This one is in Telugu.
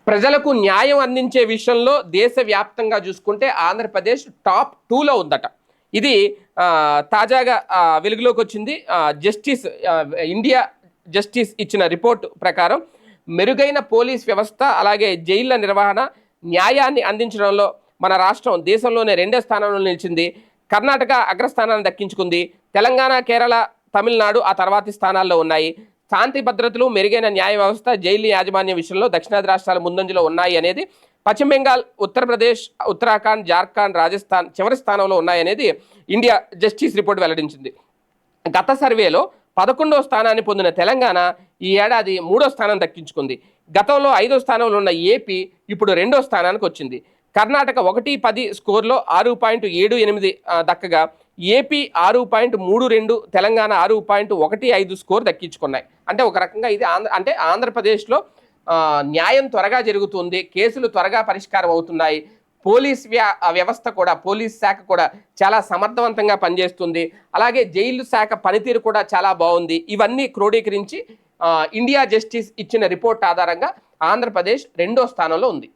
ప్రజలకు న్యాయం అందించే విషయంలో దేశవ్యాప్తంగా చూసుకుంటే ఆంధ్రప్రదేశ్ టాప్ 2లో ఉందట. ఇది తాజాగా వెలుగులోకి వచ్చింది. ఇండియా జస్టిస్ ఇచ్చిన రిపోర్టు ప్రకారం మెరుగైన పోలీస్ వ్యవస్థ, అలాగే జైళ్ల నిర్వహణ, న్యాయాన్ని అందించడంలో మన రాష్ట్రం దేశంలోనే 2వ స్థానంలో నిలిచింది. కర్ణాటక అగ్రస్థానాన్ని దక్కించుకుంది. తెలంగాణ, కేరళ, తమిళనాడు ఆ తర్వాతి స్థానాల్లో ఉన్నాయి. శాంతి భద్రతలు, మెరుగైన న్యాయ వ్యవస్థ, జైలు యాజమాన్యం విషయంలో దక్షిణాది రాష్ట్రాలు ముందంజలో ఉన్నాయి అనేది, పశ్చిమ బెంగాల్, ఉత్తరప్రదేశ్, ఉత్తరాఖండ్, జార్ఖండ్, రాజస్థాన్ చివరి స్థానంలో ఉన్నాయనేది ఇండియా జస్టిస్ రిపోర్ట్ వెల్లడించింది. గత సర్వేలో 11వ స్థానాన్ని పొందిన తెలంగాణ ఈ ఏడాది 3వ స్థానం దక్కించుకుంది. గతంలో 5వ స్థానంలో ఉన్న ఏపీ ఇప్పుడు 2వ స్థానానికి వచ్చింది. కర్ణాటక 1-10 స్కోర్లో 6.78 దక్కగా ఏపీ 6.32, తెలంగాణ 6.15 స్కోర్ దక్కించుకున్నాయి. అంటే ఒక రకంగా ఇది ఆంధ్రప్రదేశ్లో న్యాయం త్వరగా జరుగుతుంది, కేసులు త్వరగా పరిష్కారం అవుతున్నాయి, పోలీస్ వ్యవస్థ కూడా, పోలీస్ శాఖ కూడా చాలా సమర్థవంతంగా పనిచేస్తుంది, అలాగే జైలు శాఖ పనితీరు కూడా చాలా బాగుంది. ఇవన్నీ క్రోడీకరించి ఇండియా జస్టిస్ ఇచ్చిన రిపోర్ట్ ఆధారంగా ఆంధ్రప్రదేశ్ 2వ స్థానంలో ఉంది.